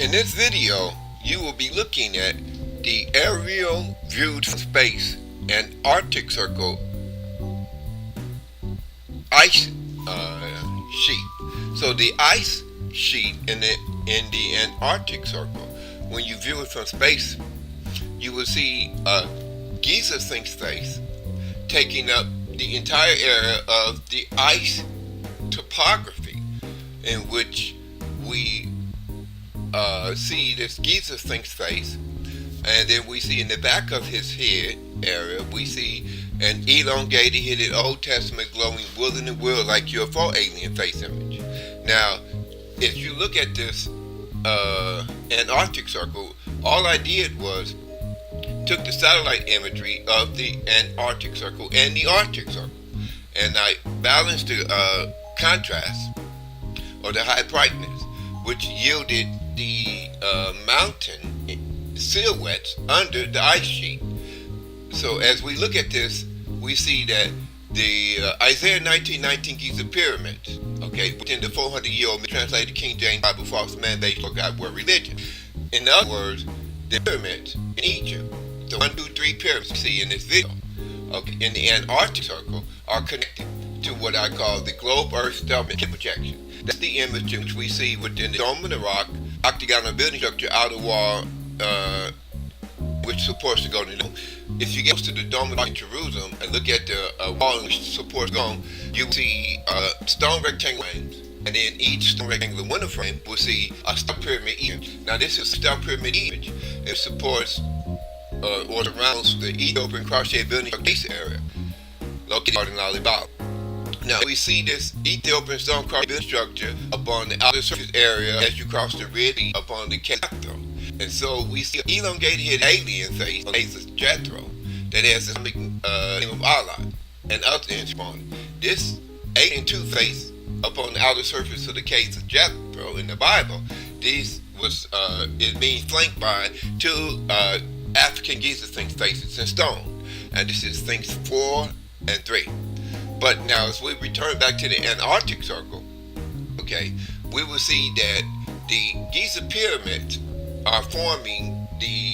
In this video, you will be looking at the aerial viewed from space and Arctic Circle ice sheet. So the ice sheet in the Antarctic Circle, when you view it from space, you will see Giza Sphinx face taking up the entire area of the ice topography, in which we see this Giza Sphinx face, and then we see in the back of his head area, we see an elongated headed Old Testament glowing wood in the world like UFO alien face image. Now, if you look at this Antarctic Circle, all I did was took the satellite imagery of the Antarctic Circle and the Arctic Circle, and I balanced the contrast or the high brightness, which yielded the mountain silhouettes under the ice sheet. So as we look at this, we see that the Isaiah 19:19 Giza pyramids, okay, within the 400-year-old mistranslated King James Bible false man-based for God word religion. In other words, the pyramids in Egypt, the 1, 2, 3 pyramids you see in this video, okay, in the Antarctic Circle, are connected to what I call the globe Earth stealth projection. That's the image in which we see within the dome of the rock, octagonal building structure, outer wall, which supports the Golden Dome. If you get to the Dome of the Rock in Jerusalem and look at the wall which supports the dome, you will see stone rectangular frames, and then each stone rectangular window frame will see a stone pyramid image. Now this is a stone pyramid image. It supports or surrounds the Ethiopian cross-shaped building base area located in LALIBELA. Now we see this Ethiopian stone cross building structure upon the outer surface area as you cross the Red Sea upon the Cape Jethro. And so we see an elongated alien face on the case of Jethro that has the name of Allah and other instruments. This alien two-face upon the outer surface of the case of Jethro in the Bible, this was is being flanked by two African Giza Sphinx faces in stone, and this is Sphinx 4 and 3. But now, as we return back to the Antarctic Circle, okay, we will see that the Giza pyramids are forming the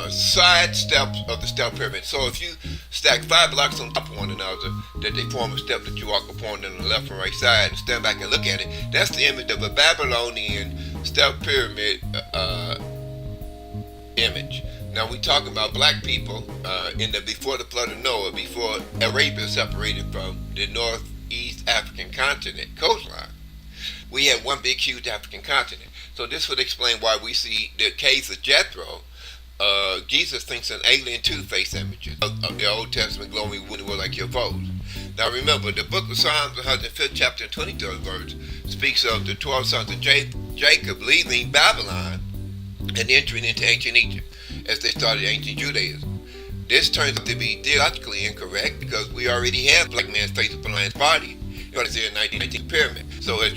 side steps of the step pyramid. So if you stack 5 blocks on top of one another, that they form a step that you walk upon on the left and right side, and stand back and look at it, that's the image of a Babylonian step pyramid image. Now we talk about black people in the before the flood of Noah, before Arabia separated from the northeast African continent coastline. We had one big huge African continent. So this would explain why we see the caves of Jethro, Giza Sphinx and alien two-face images of the Old Testament glowing wood were like UFOs. Now remember, the book of Psalms, 105th chapter and 23rd verse, speaks of the 12 sons of Jacob leaving Babylon and entering into ancient Egypt as they started ancient Judaism. This turns out to be theologically incorrect because we already have black man's face upon man's body in Isaiah 19:19 pyramid. So as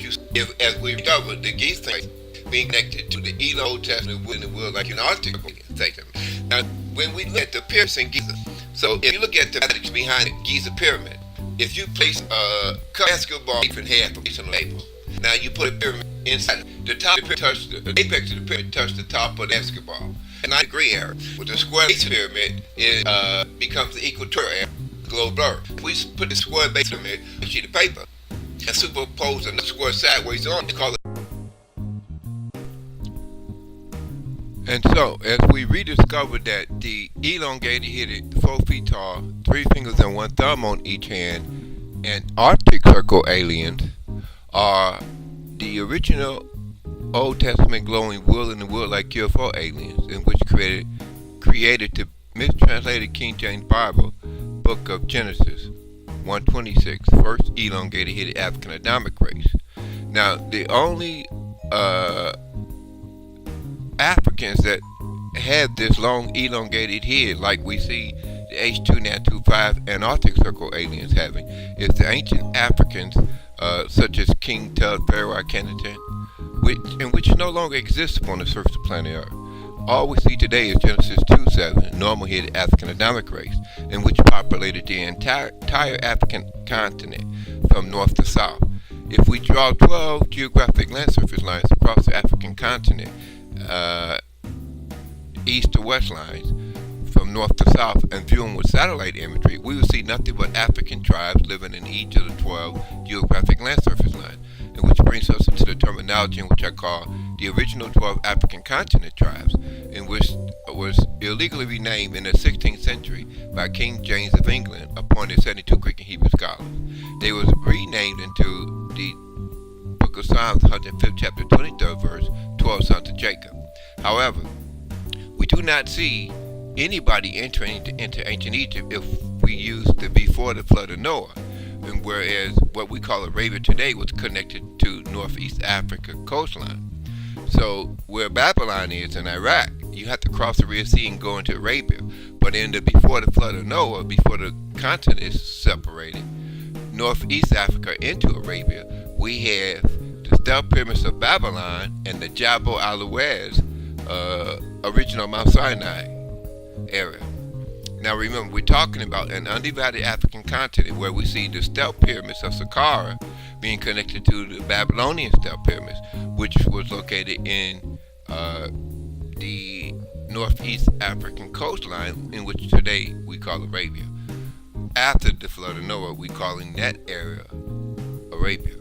we discovered, the Giza Sphinx being connected to the Old Testament in the world like an Arctic Circle. Now, when we look at the pyramids in Giza, so if you look at the mathematics behind the Giza pyramid, if you place a basketball in half on the table, now you put a pyramid inside. The top of the pyramid the apex of the pyramid touch the top of the basketball. A 90-degree area. With the square base pyramid, it becomes the equatorial globe Earth. We put the square base pyramid on a sheet of paper and superimpose another square sideways on it. Call it. And so, as we rediscovered that the elongated headed 4 feet tall, 3 fingers and 1 thumb on each hand, and Arctic Circle aliens are the original Old Testament glowing wood in the world like UFO aliens, in which created the mistranslated King James Bible, book of Genesis 1:26, first elongated headed African Adamic race. Now, the only Africans that have this long elongated head like we see the H2925 Antarctic Circle aliens having is the ancient Africans such as King Tut, Pharaoh Akhenaten, which no longer exists upon the surface of planet Earth. All we see today is Genesis 2:7, normal-headed African Adamic race, in which populated the entire African continent from north to south. If we draw 12 geographic land surface lines across the African continent, east to west lines, from north to south, and view them with satellite imagery, we will see nothing but African tribes living in each of the 12 geographic land surface lines, and which brings us into the terminology in which I call the original 12 African continent tribes, in which was illegally renamed in the 16th century by King James of England, appointed 72 Greek and Hebrew scholars. They was renamed into the Book of Psalms, 105th chapter, 23rd verse, 12 sons of Jacob. However, we do not see anybody entering into ancient Egypt if we use the before the flood of Noah, and whereas what we call Arabia today was connected to Northeast Africa coastline. So where Babylon is in Iraq, you have to cross the Red Sea and go into Arabia. But in the before the flood of Noah, before the continent is separated, Northeast Africa into Arabia, we have the stealth pyramids of Babylon and the Jabal al-Awaz, original Mount Sinai area. Now remember, we're talking about an undivided African continent where we see the stealth pyramids of Saqqara being connected to the Babylonian stealth pyramids, which was located in the Northeast African coastline, in which today we call Arabia. After the flood of Noah, we're calling that area Arabia.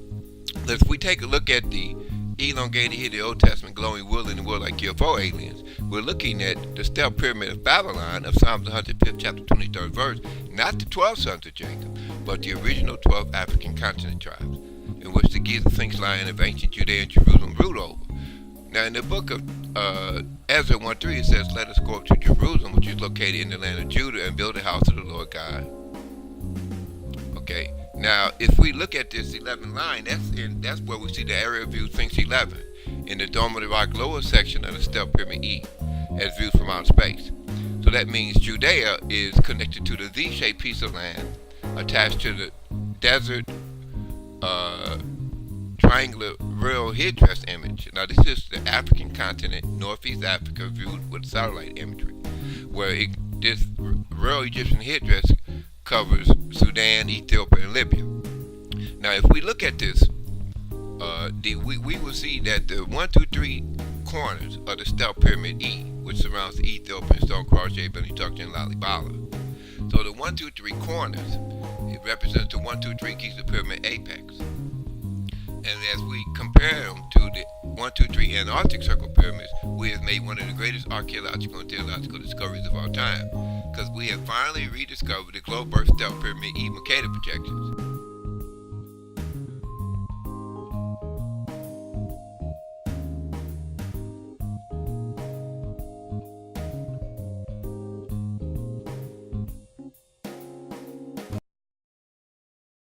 If we take a look at the elongated here, the Old Testament glowing wood in the world like UFO aliens, we're looking at the stealth pyramid of Babylon of Psalms 105th chapter 23rd verse, not the 12 sons of Jacob, but the original 12 African continent tribes, in which the Giza Sphinx lion of ancient Judea and Jerusalem ruled over. Now in the book of Ezra 1:3, it says, "Let us go up to Jerusalem, which is located in the land of Judah, and build a house of the Lord God." Okay. Now, if we look at this 11 line, that's where we see the area view Sphinx 11 in the Dome of the Rock lower section of the stealth pyramid E, as viewed from outer space. So that means Judea is connected to the Z-shaped piece of land attached to the desert triangular royal headdress image. Now, this is the African continent, Northeast Africa, viewed with satellite imagery, where this royal Egyptian headdress covers Sudan, Ethiopia, and Libya. Now, if we look at this, we will see that the 1, 2, 3 corners of the stealth pyramid E, which surrounds the Ethiopian stone cross shape and and LALIBELA. So the 1, 2, 3 corners, it represents the 1, 2, 3 Giza pyramid apex. And as we compare them to the 1, 2, 3 Antarctic circle pyramids, we have made one of the greatest archaeological and theological discoveries of our time, because we have finally rediscovered the globe birth stealth pyramid E Mercator projections.